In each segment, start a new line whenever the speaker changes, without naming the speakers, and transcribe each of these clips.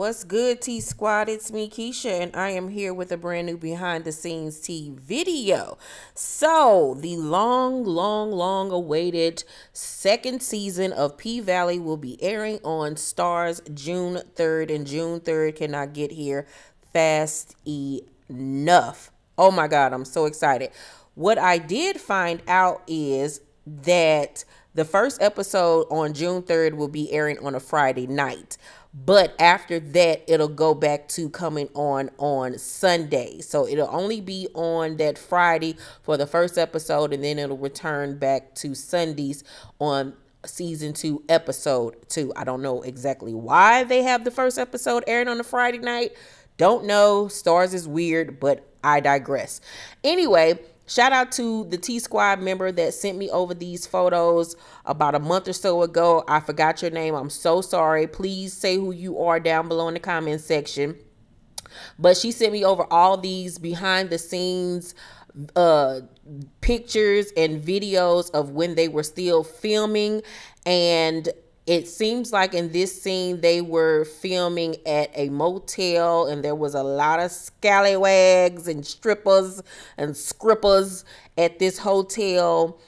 What's good, T Squad? It's me, Keisha, and I am here with a brand new behind the scenes T video. So, the long awaited second season of P Vallley will be airing on Starz June 3rd, and June 3rd cannot get here fast enough. Oh my God, I'm so excited. What I did find out is that the first episode on June 3rd will be airing on a Friday night. But after that, it'll go back to coming on Sunday. So it'll only be on that Friday for the first episode, and then it'll return back to Sundays on season 2, episode 2. I don't know exactly why they have the first episode airing on a Friday night. Don't know. Starz is weird, but I digress. Anyway, shout out to the T Squad member that sent me over these photos about a month or so ago. I forgot your name. I'm so sorry. Please say who you are down below in the comment section. But she sent me over all these behind the scenes pictures and videos of when they were still filming, and it seems like in this scene they were filming at a motel, and there was a lot of scallywags and strippers and scrippers at this hotel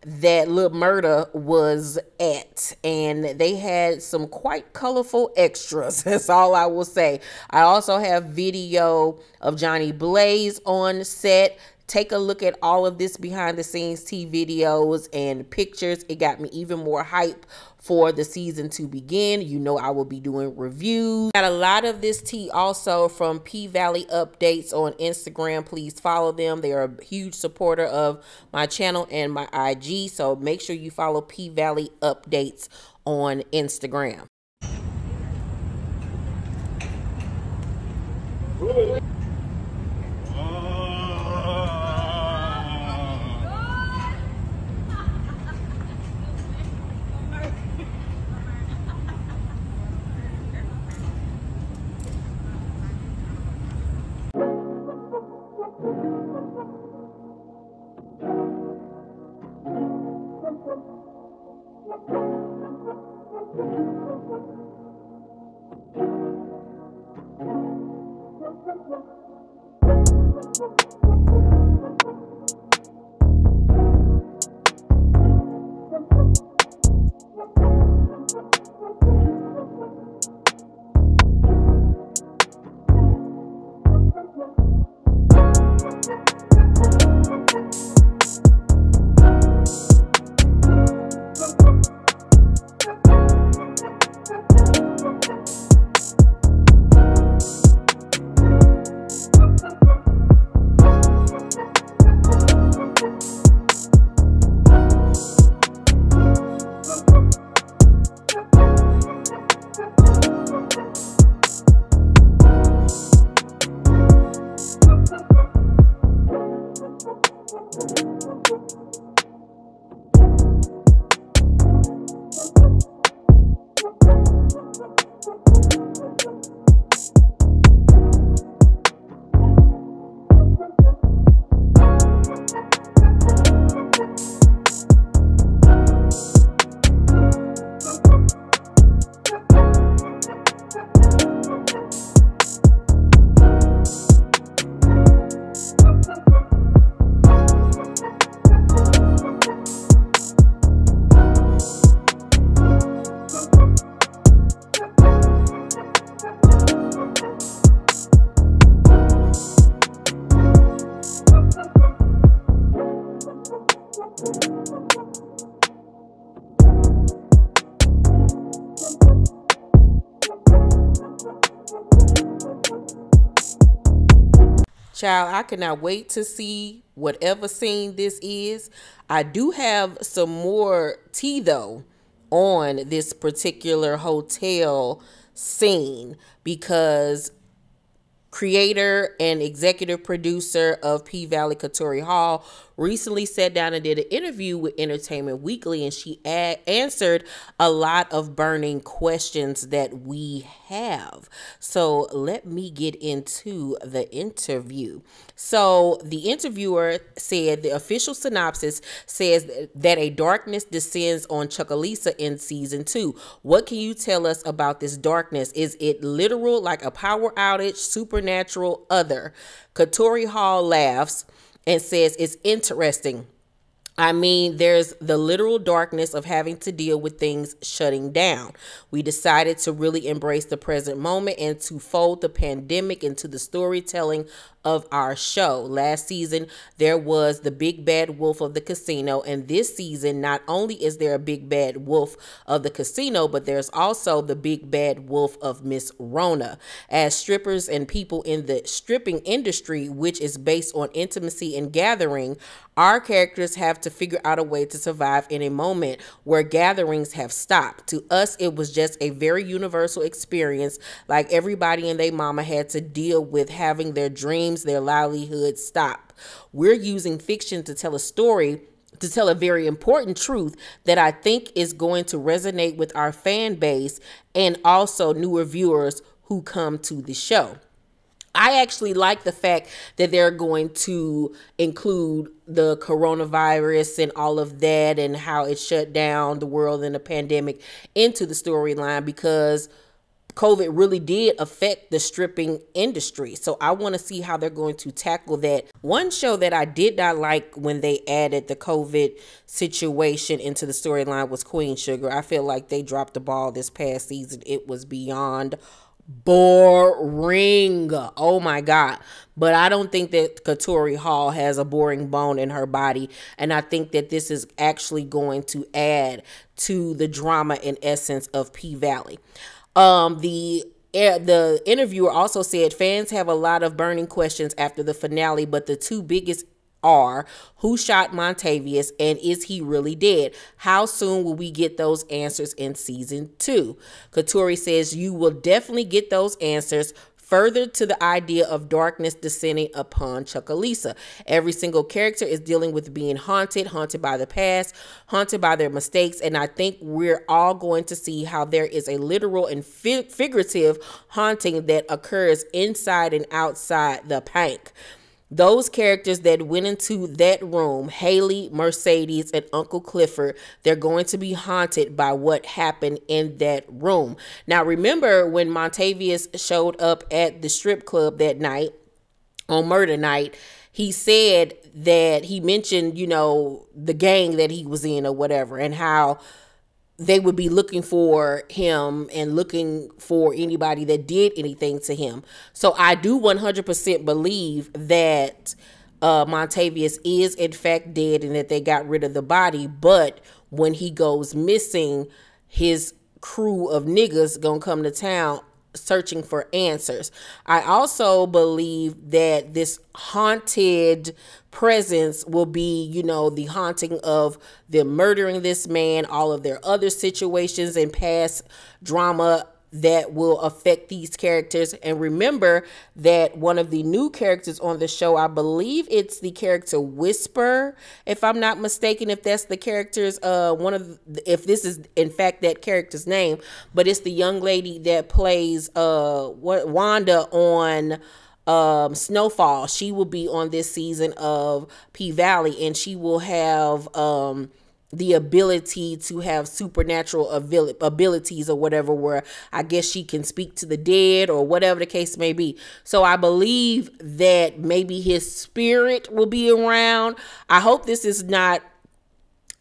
that Lil Murder was at, and they had some quite colorful extras. That's all I will say. I also have video of Johnny Blaze on set. Take a look at all of this behind the scenes T videos and pictures. It got me even more hype for the season to begin. You know I will be doing reviews. Got a lot of this tea also from P Vallley Updates on Instagram. Please follow them. They are a huge supporter of my channel and my IG. So make sure you follow P Vallley Updates on Instagram. Child, I cannot wait to see whatever scene this is. I do have some more tea though on this particular hotel scene, because creator and executive producer of P Vallley, Katori Hall, recently sat down and did an interview with Entertainment Weekly, and she answered a lot of burning questions that we have. So let me get into the interview. So the interviewer said the official synopsis says that a darkness descends on Chucalissa in season 2. What can you tell us about this darkness? Is it literal, like a power outage, supernatural, other? Katori Hall laughs and says it's interesting. I mean, there's the literal darkness of having to deal with things shutting down. We decided to really embrace the present moment and to fold the pandemic into the storytelling of our show. Last season, there was the big bad wolf of the casino, and this season, not only is there a big bad wolf of the casino, but there's also the big bad wolf of Miss Rona. As strippers and people in the stripping industry, which is based on intimacy and gathering, our characters have to figure out a way to survive in a moment where gatherings have stopped. To us, it was just a very universal experience, like everybody and their mama had to deal with having their dreams, their livelihood stop. We're using fiction to tell a story, to tell a very important truth that I think is going to resonate with our fan base and also newer viewers who come to the show. I actually like the fact that they're going to include the coronavirus and all of that and how it shut down the world and the pandemic into the storyline, because COVID really did affect the stripping industry. So I want to see how they're going to tackle that. One show that I did not like when they added the COVID situation into the storyline was Queen Sugar. I feel like they dropped the ball this past season. It was beyond boring. Oh my God. But I don't think that Katori Hall has a boring bone in her body. And I think that this is actually going to add to the drama and essence of P Vallley. The interviewer also said fans have a lot of burning questions after the finale, but the two biggest are who shot Montavious and is he really dead? How soon will we get those answers in season 2? Katori says you will definitely get those answers. Further to the idea of darkness descending upon Chucalissa. Every single character is dealing with being haunted by the past, haunted by their mistakes, and I think we're all going to see how there is a literal and figurative haunting that occurs inside and outside the Pynk. Those characters that went into that room, Haley, Mercedes, and Uncle Clifford, they're going to be haunted by what happened in that room. Now, remember when Montavious showed up at the strip club that night, on murder night, he said that he mentioned, you know, the gang that he was in or whatever, and how they would be looking for him and looking for anybody that did anything to him. So I do 100% believe that Montavious is in fact dead and that they got rid of the body. But when he goes missing, his crew of niggas gonna come to town searching for answers. I also believe that this haunted presence will be, you know, the haunting of them murdering this man, all of their other situations and past drama that will affect these characters. And remember that one of the new characters on the show, I believe it's the character Whisper, if I'm not mistaken, if that's the character's if this is in fact that character's name, but it's the young lady that plays Wanda on Snowfall. She will be on this season of P Vallley, and she will have the ability to have supernatural abilities or whatever, where I guess she can speak to the dead or whatever the case may be. So I believe that maybe his spirit will be around. I hope this is not,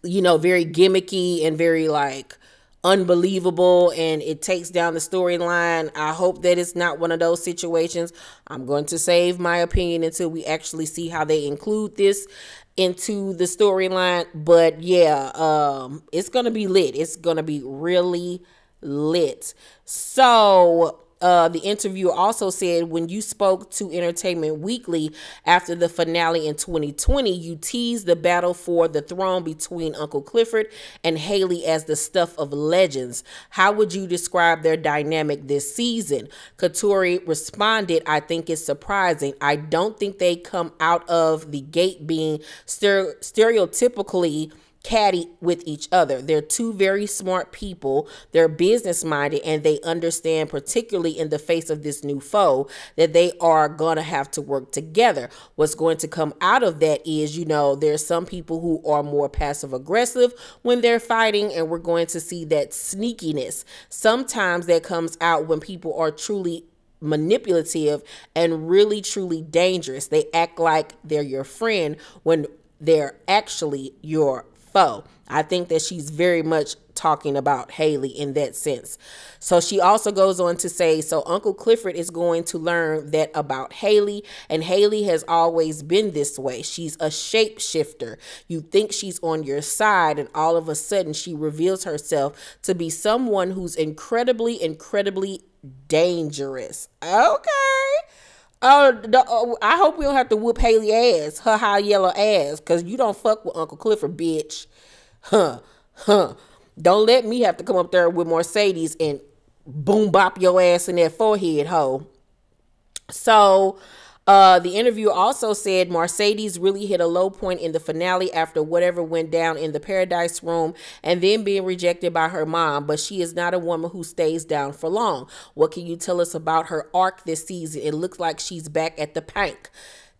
you know, very gimmicky and very like unbelievable and it takes down the storyline. I hope that it's not one of those situations. I'm going to save my opinion until we actually see how they include this into the storyline. But yeah, it's gonna be lit. It's gonna be really lit. So the interviewer also said, when you spoke to Entertainment Weekly after the finale in 2020, you teased the battle for the throne between Uncle Clifford and Hailey as the stuff of legends. How would you describe their dynamic this season? Katori responded, I think it's surprising. I don't think they come out of the gate being stereotypically catty with each other. They're two very smart people. They're business minded, and they understand, particularly in the face of this new foe, that they are going to have to work together. What's going to come out of that is, there's some people who are more passive aggressive when they're fighting, and we're going to see that sneakiness. Sometimes that comes out when people are truly manipulative and really truly dangerous. They act like they're your friend when they're actually your foe. I think that she's very much talking about Hailey in that sense. So she also goes on to say, so Uncle Clifford is going to learn that about Hailey, and Hailey has always been this way. She's a shapeshifter. You think she's on your side, and all of a sudden she reveals herself to be someone who's incredibly, incredibly dangerous. Okay. I hope we don't have to whoop Hailey ass, her high yellow ass, because you don't fuck with Uncle Clifford, bitch. Don't let me have to come up there with Mercedes and boom bop your ass in that forehead, hoe. So the interviewer also said Mercedes really hit a low point in the finale after whatever went down in the Paradise Room and then being rejected by her mom, but she is not a woman who stays down for long. What can you tell us about her arc this season? It looks like she's back at the Pynk.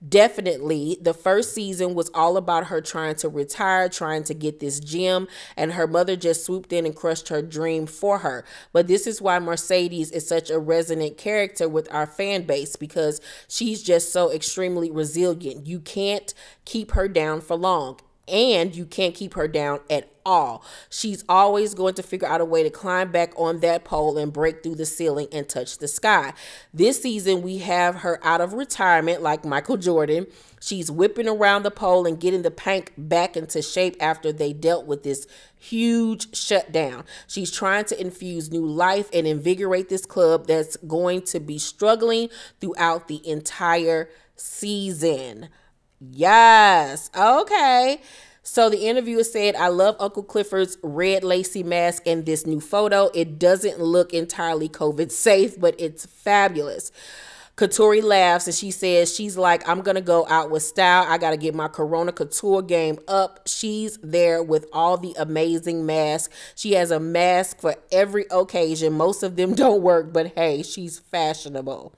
Definitely, the first season was all about her trying to retire, trying to get this gym, and her mother just swooped in and crushed her dream for her. But this is why Mercedes is such a resonant character with our fan base, because she's just so extremely resilient. You can't keep her down for long, and you can't keep her down at all. She's always going to figure out a way to climb back on that pole and break through the ceiling and touch the sky. This season, we have her out of retirement like Michael Jordan. She's whipping around the pole and getting the Pynk back into shape after they dealt with this huge shutdown. She's trying to infuse new life and invigorate this club that's going to be struggling throughout the entire season. Yes. Okay. So the interviewer said, I love Uncle Clifford's red lacy mask and this new photo. It doesn't look entirely COVID safe, but it's fabulous. Katori laughs and she says, she's like, I'm going to go out with style. I got to get my Corona Couture game up. She's there with all the amazing masks. She has a mask for every occasion. Most of them don't work, but hey, she's fashionable.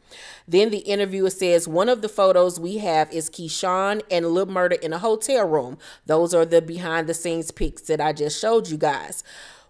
Then the interviewer says, one of the photos we have is Keyshawn and Lil Murder in a hotel room. Those are the behind the scenes pics that I just showed you guys.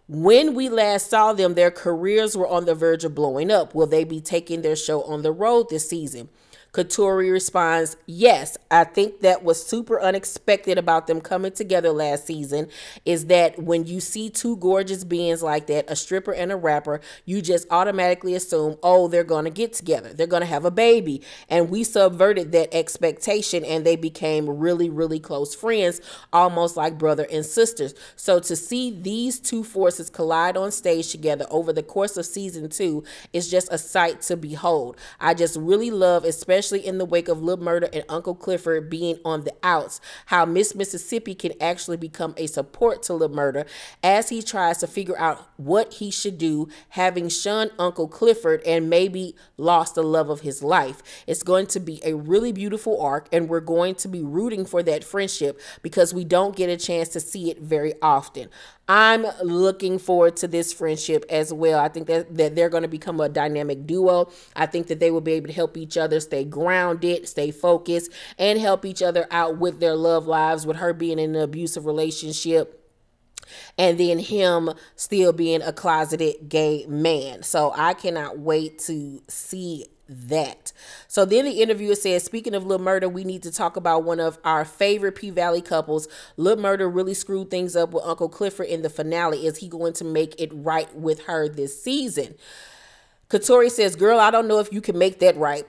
When we last saw them, their careers were on the verge of blowing up. Will they be taking their show on the road this season? Katori responds, yes. I think that was super unexpected about them coming together last season is that when you see two gorgeous beings like that, a stripper and a rapper, you just automatically assume, oh, they're going to get together. They're going to have a baby. And we subverted that expectation and they became really, really close friends, almost like brother and sisters. So to see these two forces collide on stage together over the course of season 2 is just a sight to behold. I just really love, especially in the wake of Lil Murder and Uncle Clifford being on the outs, how Miss Mississippi can actually become a support to Lil Murder as he tries to figure out what he should do, having shunned Uncle Clifford and maybe lost the love of his life. It's going to be a really beautiful arc, and we're going to be rooting for that friendship because we don't get a chance to see it very often. I'm looking forward to this friendship as well. I think that they're going to become a dynamic duo. I think that they will be able to help each other stay grounded, stay focused, and help each other out with their love lives, with her being in an abusive relationship and then him still being a closeted gay man. So I cannot wait to see that. So then the interviewer says, speaking of Lil Murder, we need to talk about one of our favorite P Vallley couples. Lil Murder really screwed things up with Uncle Clifford in the finale. Is he going to make it right with her this season? Katori says, girl, I don't know if you can make that right.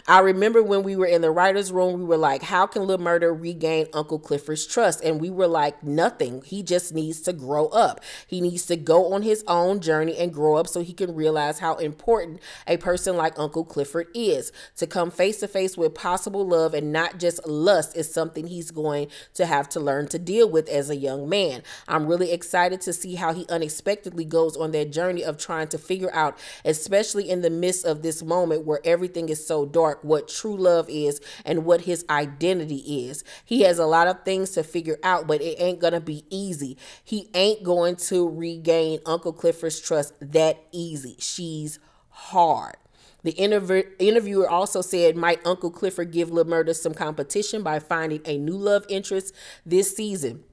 I remember when we were in the writer's room, we were like, how can Lil Murder regain Uncle Clifford's trust? And we were like, nothing. He just needs to grow up. He needs to go on his own journey and grow up so he can realize how important a person like Uncle Clifford is. To come face to face with possible love and not just lust is something he's going to have to learn to deal with as a young man. I'm really excited to see how he unexpectedly goes on that journey of trying to figure out, especially in the midst of this moment where everything is so dark, what true love is and what his identity is. He has a lot of things to figure out, but it ain't gonna be easy. He ain't going to regain Uncle Clifford's trust that easy. She's hard. The interviewer also said, might Uncle Clifford give Lil Murder some competition by finding a new love interest this season?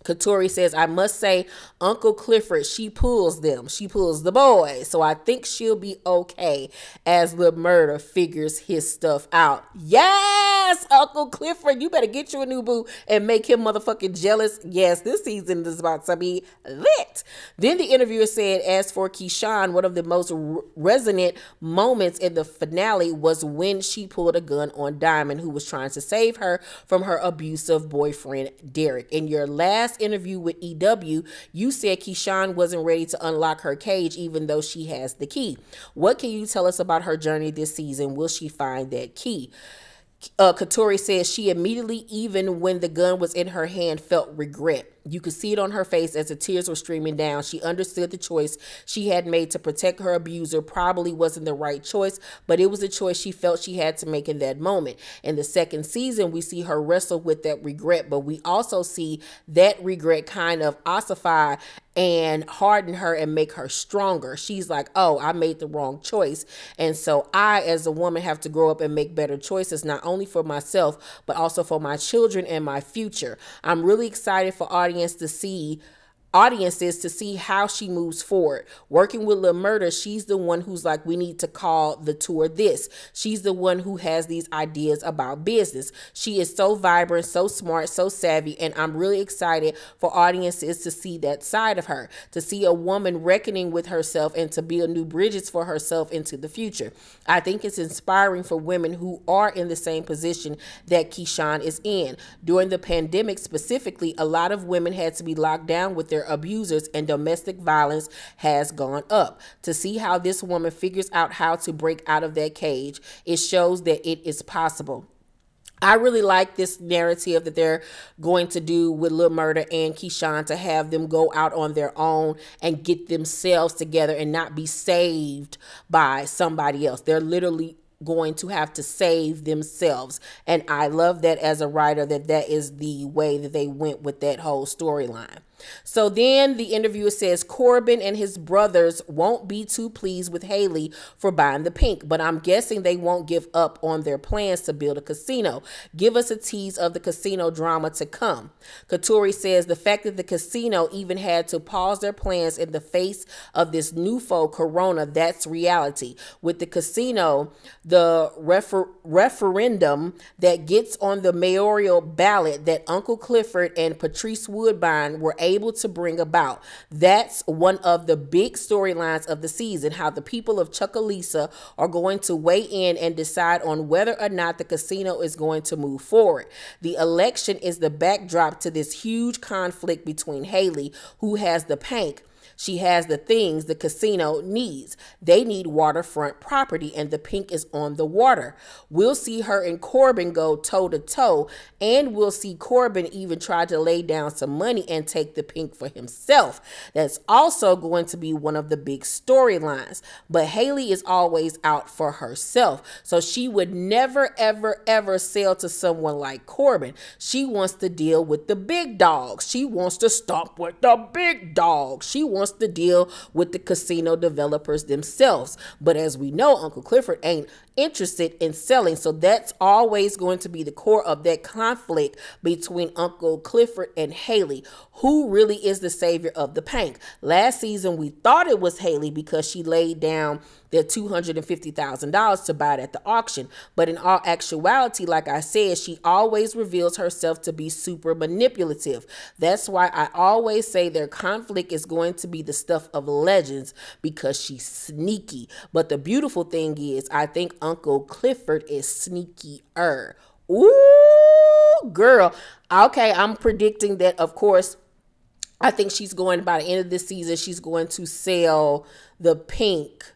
Katori says, I must say, Uncle Clifford, she pulls them. She pulls the boys. So I think she'll be okay as Lil Murder figures his stuff out. Yes, Uncle Clifford, you better get you a new boo and make him motherfucking jealous. Yes, this season is about to be lit. Then the interviewer said, as for Keyshawn, one of the most resonant moments in the finale was when she pulled a gun on Diamond, who was trying to save her from her abusive boyfriend, Derek. In your last interview with EW, you said Keyshawn wasn't ready to unlock her cage even though she has the key. What can you tell us about her journey this season? Will she find that key? Katori says she immediately, even when the gun was in her hand, felt regret. You could see it on her face as the tears were streaming down. She understood the choice she had made to protect her abuser probably wasn't the right choice, but it was a choice she felt she had to make in that moment. In the second season, we see her wrestle with that regret, but we also see that regret kind of ossify and harden her and make her stronger. She's like, oh, I made the wrong choice. And so I, as a woman, have to grow up and make better choices, not only for myself, but also for my children and my future. I'm really excited for audiences to see how she moves forward. Working with Lil Murder, she's the one who's like, we need to call the tour this. She's the one who has these ideas about business. She is so vibrant, so smart, so savvy, and I'm really excited for audiences to see that side of her, to see a woman reckoning with herself and to build new bridges for herself into the future. I think it's inspiring for women who are in the same position that Keyshawn is in. During the pandemic specifically, a lot of women had to be locked down with their abusers and domestic violence has gone up. To see how this woman figures out how to break out of that cage, it shows that it is possible. I really like this narrative that they're going to do with Lil Murder and Keyshawn, to have them go out on their own and get themselves together and not be saved by somebody else. They're literally going to have to save themselves. And I love that as a writer, that is the way that they went with that whole storyline. So then the interviewer says Corbin and his brothers won't be too pleased with Haley for buying the pink, but I'm guessing they won't give up on their plans to build a casino. Give us a tease of the casino drama to come. Katori says the fact that the casino even had to pause their plans in the face of this new foe, Corona, that's reality. With the casino, the referendum that gets on the mayoral ballot that Uncle Clifford and Patrice Woodbine were able to bring about. That's one of the big storylines of the season, how the people of Chucalissa are going to weigh in and decide on whether or not the casino is going to move forward. The election is the backdrop to this huge conflict between Haley, who has the pink. She has the things the casino needs. They need waterfront property, and the pink is on the water. We'll see her and Corbin go toe to toe, and we'll see Corbin even try to lay down some money and take the pink for himself. That's also going to be one of the big storylines. But Haley is always out for herself, so she would never, ever, ever sell to someone like Corbin. She wants to deal with the big dogs. She wants to stomp with the big dogs. She wants to deal with the casino developers themselves. But as we know, Uncle Clifford ain't interested in selling. So that's always going to be the core of that conflict between Uncle Clifford and Haley. Who really is the savior of the pink? Last season, we thought it was Haley because she laid down their $250,000 to buy it at the auction. But in all actuality, like I said, she always reveals herself to be super manipulative. That's why I always say their conflict is going to be the stuff of legends, because she's sneaky. But the beautiful thing is, I think Uncle Clifford is sneakier. Ooh, girl. Okay, I'm predicting that, of course, I think she's going, by the end of this season, she's going to sell the pink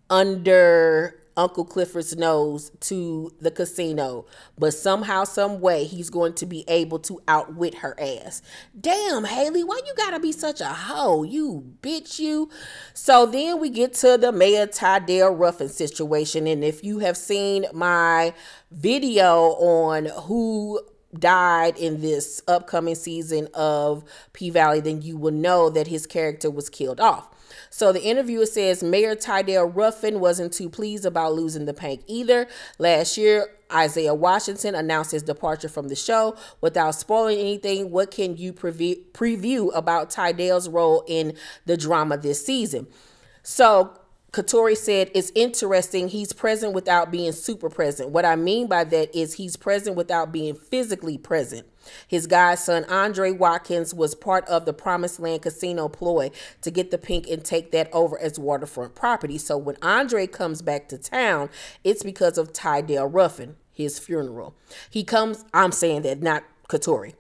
under Uncle Clifford's nose to the casino. But somehow, some way, he's going to be able to outwit her ass. Damn, Haley, why you gotta be such a hoe? You bitch, you. So then we get to the Mayor Tydale Ruffin situation. And if you have seen my video on who died in this upcoming season of P Vallley, then you will know that his character was killed off. So the interviewer says Mayor Tydale Ruffin wasn't too pleased about losing the Pynk either. Last year, Isaiah Washington announced his departure from the show. Without spoiling anything, what can you preview about Tydale's role in the drama this season? So Katori said, it's interesting. He's present without being super present. What I mean by that is he's present without being physically present. His godson, Andre Watkins, was part of the Promised Land casino ploy to get the Pynk and take that over as waterfront property. So when Andre comes back to town, it's because of Tydale Ruffin, his funeral. He comes, I'm saying that, not Katori.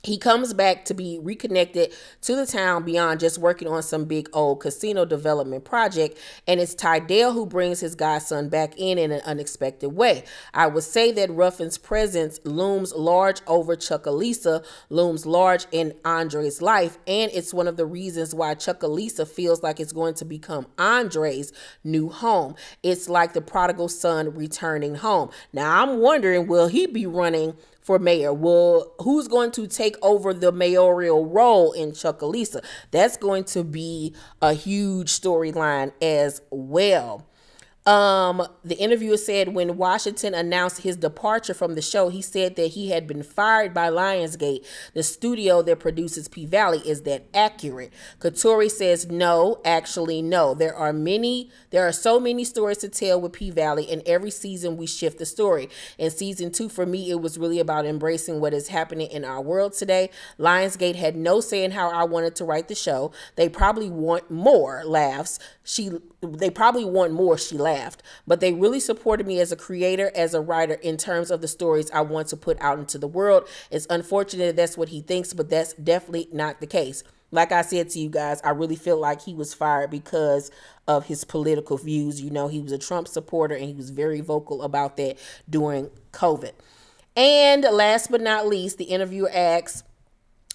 He comes back to be reconnected to the town beyond just working on some big old casino development project. And it's Tydale who brings his godson back in an unexpected way. I would say that Ruffin's presence looms large over Chucalissa, looms large in Andre's life. And it's one of the reasons why Chucalissa feels like it's going to become Andre's new home. It's like the prodigal son returning home. Now, I'm wondering, will he be running for mayor? Well, who's going to take over the mayoral role in Chucalissa? That's going to be a huge storyline as well. The interviewer said when Washington announced his departure from the show, he said that he had been fired by Lionsgate, the studio that produces P Vallley. Is that accurate? Katori says no, actually no. There are so many stories to tell with P Vallley, and every season we shift the story. In season 2, for me, it was really about embracing what is happening in our world today. Lionsgate had no say in how I wanted to write the show. They probably want more laughs. They probably want more, she laughed. But they really supported me as a creator, as a writer, in terms of the stories I want to put out into the world. It's unfortunate that's what he thinks, but that's definitely not the case. Like I said to you guys, I really feel like he was fired because of his political views. You know, he was a Trump supporter, and he was very vocal about that during COVID. And last but not least, the interviewer asks,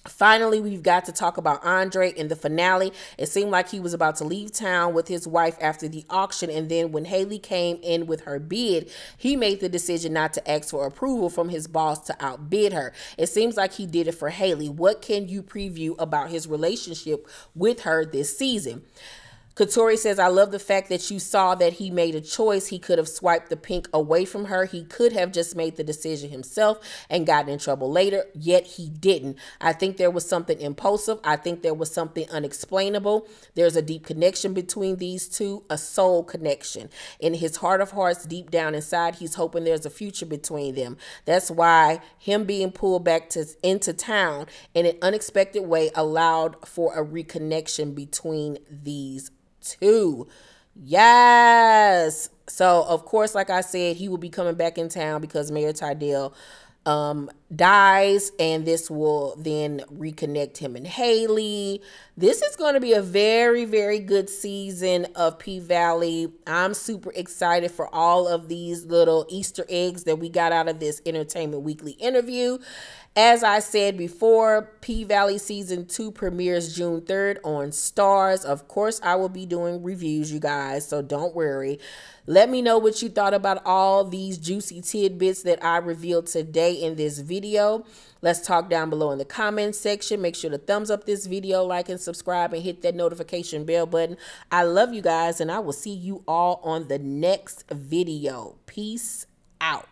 finally, we've got to talk about Andre in the finale. It seemed like he was about to leave town with his wife after the auction, and then when Haley came in with her bid, he made the decision not to ask for approval from his boss to outbid her. It seems like he did it for Haley. What can you preview about his relationship with her this season? Katori says, I love the fact that you saw that he made a choice. He could have swiped the Pynk away from her. He could have just made the decision himself and gotten in trouble later, yet he didn't. I think there was something impulsive. I think there was something unexplainable. There's a deep connection between these two, a soul connection. In his heart of hearts, deep down inside, he's hoping there's a future between them. That's why him being pulled back into town in an unexpected way allowed for a reconnection between these two. Yes. So, of course, like I said, he will be coming back in town because Mayor Tydale dies, and this will then reconnect him and Haley. This is going to be a very, very good season of P Vallley. I'm super excited for all of these little Easter eggs that we got out of this Entertainment Weekly interview. As I said before, P Vallley Season 2 premieres June 3rd on Stars. Of course, I will be doing reviews, you guys, so don't worry. Let me know what you thought about all these juicy tidbits that I revealed today in this video. Let's talk down below in the comments section. Make sure to thumbs up this video, like and subscribe, and hit that notification bell button. I love you guys, and I will see you all on the next video. Peace out.